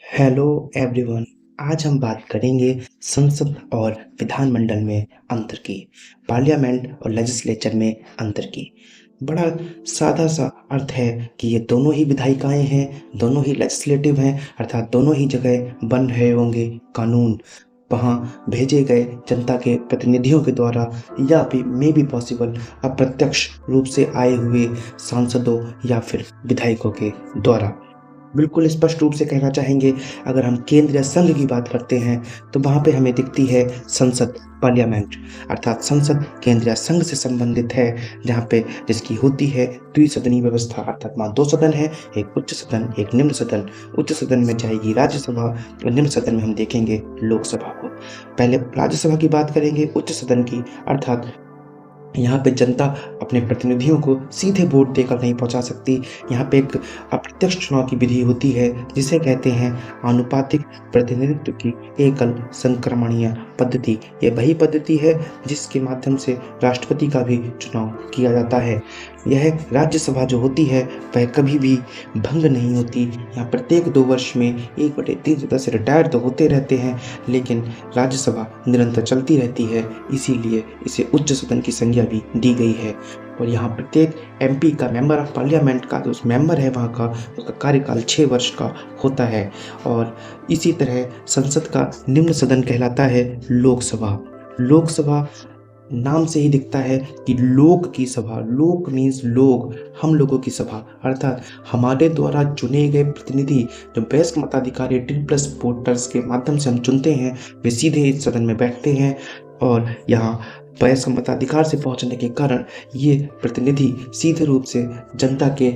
Hello everyone. आज हम बात करेंगे संसद और विधानमंडल में अंतर की, पार्लियामेंट और लेजिस्लेचर में अंतर की। बड़ा सादा सा अर्थ है कि ये दोनों ही विधायिकाएं हैं, दोनों ही लेजिस्लेटिव हैं, अर्थात दोनों ही जगह बन रहे होंगे कानून वहाँ भेजे गए जनता के प्रतिनिधियों के द्वारा, या भी मे बी पॉसिबल अप्रत्यक्ष रूप से आए हुए सांसदों या फिर विधायकों के द्वारा। बिल्कुल स्पष्ट रूप से कहना चाहेंगे, अगर हम केंद्र या संघ की बात करते हैं तो वहाँ पे हमें दिखती है संसद, पार्लियामेंट। अर्थात संसद केंद्र या संघ से संबंधित है, जहाँ पे जिसकी होती है द्विसदनीय व्यवस्था, अर्थात वहाँ दो सदन है, एक उच्च सदन एक निम्न सदन। उच्च सदन में जाएगी राज्यसभा और निम्न सदन में हम देखेंगे लोकसभा को। पहले राज्यसभा की बात करेंगे, उच्च सदन की, अर्थात यहाँ पे जनता अपने प्रतिनिधियों को सीधे वोट देकर नहीं पहुँचा सकती। यहाँ पे एक अप्रत्यक्ष चुनाव की विधि होती है, जिसे कहते हैं आनुपातिक प्रतिनिधित्व की एकल संक्रमणीय पद्धति। ये वही पद्धति है जिसके माध्यम से राष्ट्रपति का भी चुनाव किया जाता है। यह राज्यसभा जो होती है वह कभी भी भंग नहीं होती। यहाँ प्रत्येक 2 वर्ष में 1/3 सदस्य रिटायर तो होते रहते हैं, लेकिन राज्यसभा निरंतर चलती रहती है, इसीलिए इसे उच्च सदन की संज्ञा भी दी गई है। और यहाँ प्रत्येक एमपी का, मेंबर ऑफ पार्लियामेंट का, जो मेंबर है वहाँ का, उसका कार्यकाल 6 वर्ष का होता है। और इसी तरह संसद का निम्न सदन कहलाता है लोकसभा। लोकसभा नाम से ही दिखता है कि लोक की सभा, लोक मीन्स लोग, हम लोगों की सभा, अर्थात हमारे द्वारा चुने गए प्रतिनिधि जो वयस्क मताधिकारी 18+ वोटर्स के माध्यम से हम चुनते हैं, वे सीधे इस सदन में बैठते हैं। और यहाँ वयस्क मताधिकार से पहुंचने के कारण ये प्रतिनिधि सीधे रूप से जनता के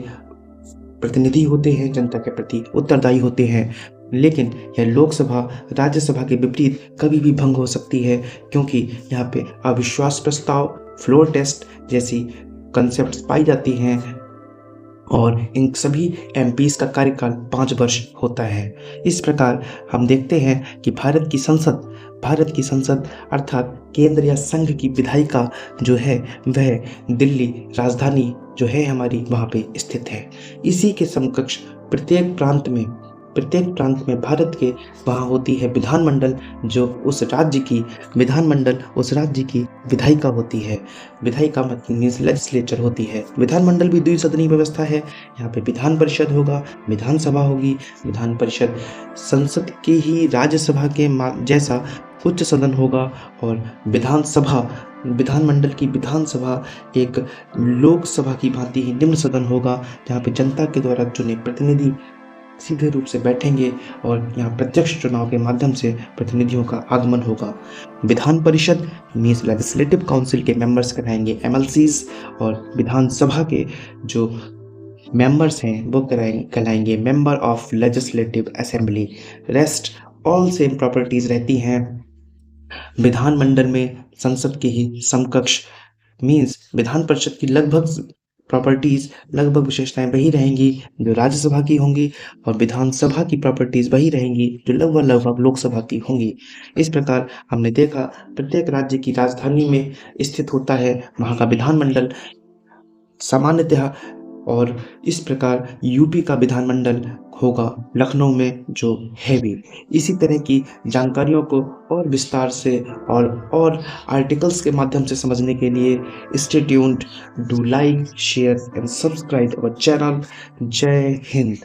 प्रतिनिधि होते हैं, जनता के प्रति उत्तरदायी होते हैं। लेकिन यह लोकसभा राज्यसभा के विपरीत कभी भी भंग हो सकती है, क्योंकि यहाँ पे अविश्वास प्रस्ताव, फ्लोर टेस्ट जैसी कंसेप्ट पाई जाती हैं, और इन सभी एमपीज का कार्यकाल 5 वर्ष होता है। इस प्रकार हम देखते हैं कि भारत की संसद अर्थात केंद्र या संघ की विधायिका जो है वह दिल्ली राजधानी जो है हमारी वहाँ पे स्थित है। इसी के समकक्ष प्रत्येक प्रांत में भारत के वहाँ होती है विधानमंडल, जो उस राज्य की विधायिका होती है। विधायिका मीन्स लेजिस्लेचर होती है। विधानमंडल भी द्विसदनीय व्यवस्था है। यहाँ पे विधान परिषद होगा, विधानसभा होगी। विधान परिषद संसद के ही राज्यसभा के जैसा उच्च सदन होगा, और विधानमंडल की विधानसभा एक लोकसभा की भांति ही निम्न सदन होगा, जहाँ पे जनता के द्वारा चुने प्रतिनिधि सीधे रूप से बैठेंगे और यहाँ प्रत्यक्ष चुनाव के माध्यम से प्रतिनिधियों का आगमन होगा। विधान परिषद मीन्स लेजिस्लेटिव काउंसिल के मेंबर्स कहलाएंगे एमएलसीज, और विधानसभा के जो मेंबर्स हैं वो कहलाएंगे member of legislative assembly. Rest all same properties रहती हैं विधानमंडल में संसद के ही समकक्ष। मीन्स विधान परिषद की लगभग विशेषताएं वही रहेंगी जो राज्यसभा की होंगी, और विधानसभा की प्रॉपर्टीज वही रहेंगी जो लगभग लोकसभा की होंगी। इस प्रकार हमने देखा प्रत्येक राज्य की राजधानी में स्थित होता है वहाँ का विधानमंडल सामान्यतः, और इस प्रकार यूपी का विधानमंडल होगा लखनऊ में जो है भी। इसी तरह की जानकारियों को और विस्तार से और आर्टिकल्स के माध्यम से समझने के लिए stay tuned, do like, share and subscribe our channel. जय हिंद।